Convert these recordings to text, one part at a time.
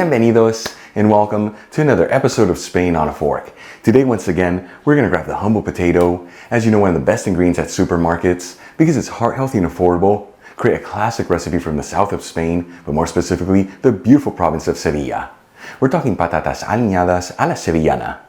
Bienvenidos and welcome to another episode of Spain on a Fork. Today, once again, we're going to grab the humble potato, as you know, one of the best ingredients at supermarkets because it's heart-healthy and affordable. Create a classic recipe from the south of Spain, but more specifically, the beautiful province of Sevilla. We're talking patatas aliñadas a la Sevillana.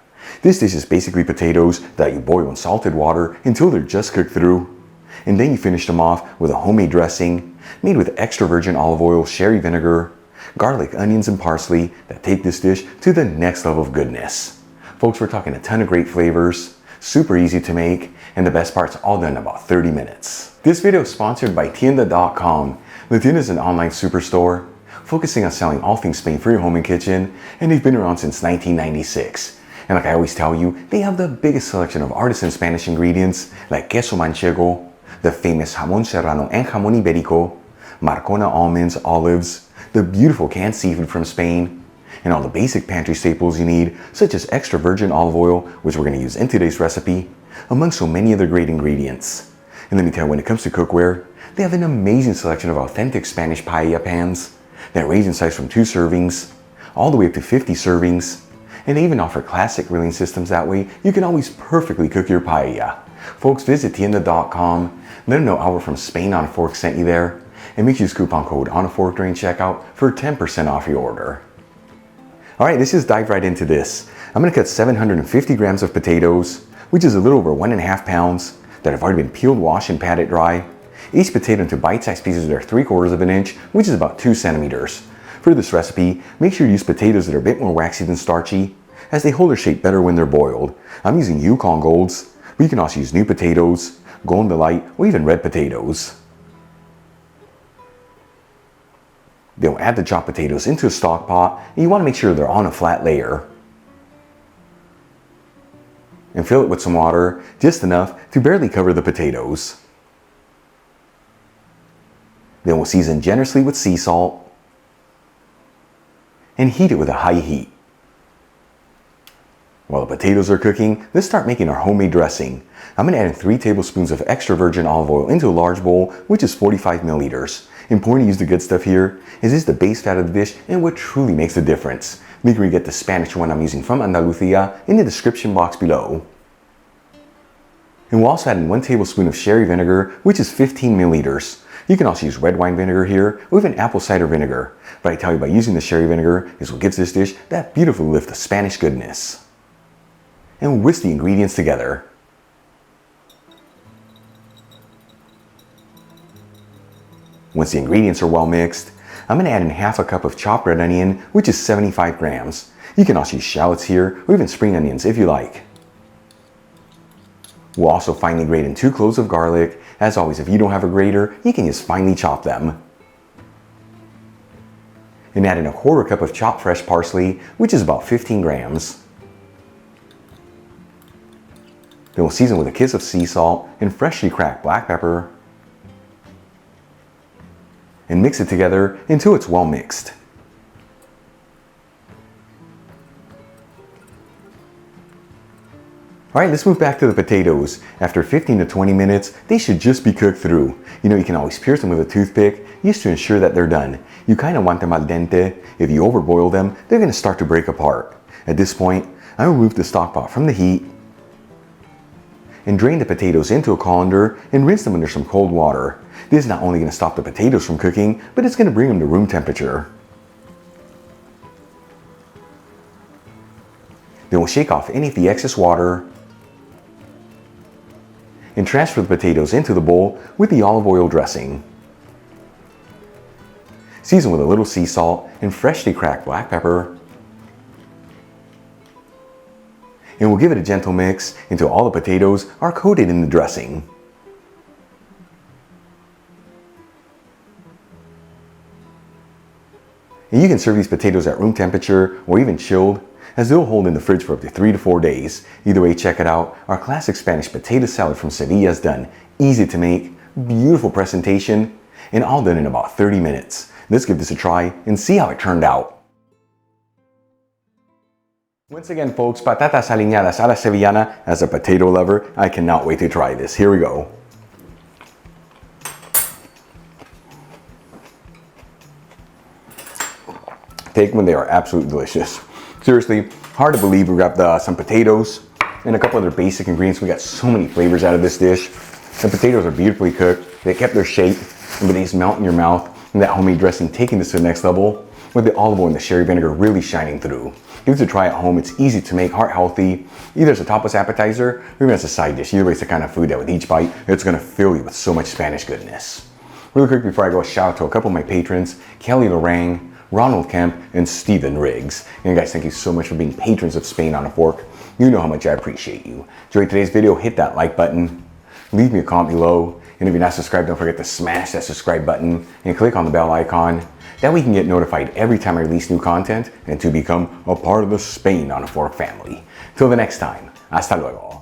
This dish is basically potatoes that you boil in salted water until they're just cooked through. And then you finish them off with a homemade dressing made with extra virgin olive oil, sherry vinegar, garlic, onions, and parsley that take this dish to the next level of goodness. Folks, we're talking a ton of great flavors, super easy to make, and the best part's all done in about 30 minutes. This video is sponsored by tienda.com. The Tienda is an online superstore focusing on selling all things Spain for your home and kitchen, and they've been around since 1996. And like I always tell you, they have the biggest selection of artisan Spanish ingredients like queso manchego, the famous jamón serrano and jamón ibérico, Marcona almonds, olives, the beautiful canned seafood from Spain, and all the basic pantry staples you need, such as extra virgin olive oil, which we're going to use in today's recipe, among so many other great ingredients. And let me tell you, when it comes to cookware, they have an amazing selection of authentic Spanish paella pans that range in size from 2 servings all the way up to 50 servings. And they even offer classic grilling systems, that way you can always perfectly cook your paella. Folks, visit tienda.com, let them know Albert from Spain on a Fork sent you there, and make sure you use coupon code on a fork during checkout for 10% off your order. Alright, let's just dive right into this. I'm going to cut 750 grams of potatoes, which is a little over 1.5 pounds, that have already been peeled, washed, and patted dry. Each potato into bite-sized pieces that are 3/4 of an inch, which is about 2 centimeters. For this recipe, make sure you use potatoes that are a bit more waxy than starchy, as they hold their shape better when they're boiled. I'm using Yukon Golds, but you can also use new potatoes, Golden Delight, or even red potatoes. Then we'll add the chopped potatoes into a stock pot, and you want to make sure they're on a flat layer. And fill it with some water, just enough to barely cover the potatoes. Then we'll season generously with sea salt and heat it with a high heat. While the potatoes are cooking, let's start making our homemade dressing. I'm going to add in 3 tablespoons of extra virgin olive oil into a large bowl, which is 45 milliliters. Important to use the good stuff here, as this is the base fat of the dish and what truly makes the difference. Make sure you get the Spanish one I'm using from Andalusia in the description box below. And we'll also add in 1 tablespoon of sherry vinegar, which is 15 milliliters. You can also use red wine vinegar here, or even apple cider vinegar. But I tell you, by using the sherry vinegar is what gives this dish that beautiful lift of Spanish goodness. And we'll whisk the ingredients together. Once the ingredients are well mixed, I'm going to add in half a cup of chopped red onion, which is 75 grams. You can also use shallots here, or even spring onions if you like. We'll also finely grate in 2 cloves of garlic. As always, if you don't have a grater, you can just finely chop them. And add in 1/4 cup of chopped fresh parsley, which is about 15 grams. Then we'll season with a kiss of sea salt and freshly cracked black pepper. And mix it together until it's well mixed. Alright, let's move back to the potatoes. After 15 to 20 minutes, they should just be cooked through. You know, you can always pierce them with a toothpick, just to ensure that they're done. You kind of want them al dente. If you overboil them, they're going to start to break apart. At this point, I remove the stock pot from the heat and drain the potatoes into a colander and rinse them under some cold water. This is not only going to stop the potatoes from cooking, but it's going to bring them to room temperature. Then we'll shake off any of the excess water and transfer the potatoes into the bowl with the olive oil dressing. Season with a little sea salt and freshly cracked black pepper. And we'll give it a gentle mix until all the potatoes are coated in the dressing. And you can serve these potatoes at room temperature or even chilled, as they'll hold in the fridge for up to 3 to 4 days. Either way, check it out. Our classic Spanish potato salad from Sevilla is done. Easy to make, beautiful presentation, and all done in about 30 minutes. Let's give this a try and see how it turned out. Once again, folks, patatas aliñadas a la Sevillana. As a potato lover, I cannot wait to try this. Here we go. Take them when they are absolutely delicious. Seriously, hard to believe we grabbed some potatoes and a couple other basic ingredients. We got so many flavors out of this dish. The potatoes are beautifully cooked. They kept their shape, and they just melt in your mouth. And that homemade dressing taking this to the next level with the olive oil and the sherry vinegar really shining through. Give it a try at home. It's easy to make, heart healthy, either as a topless appetizer or even as a side dish. Either way, it's the kind of food that with each bite, it's gonna fill you with so much Spanish goodness. Really quick before I go, a shout out to a couple of my patrons, Kelly Lorang, Ronald Kemp, and Stephen Riggs. And guys, thank you so much for being patrons of Spain on a Fork. You know how much I appreciate you. Enjoyed today's video, hit that like button, leave me a comment below, and if you're not subscribed, don't forget to smash that subscribe button and click on the bell icon. That way you can get notified every time I release new content and to become a part of the Spain on a Fork family. Till the next time, hasta luego.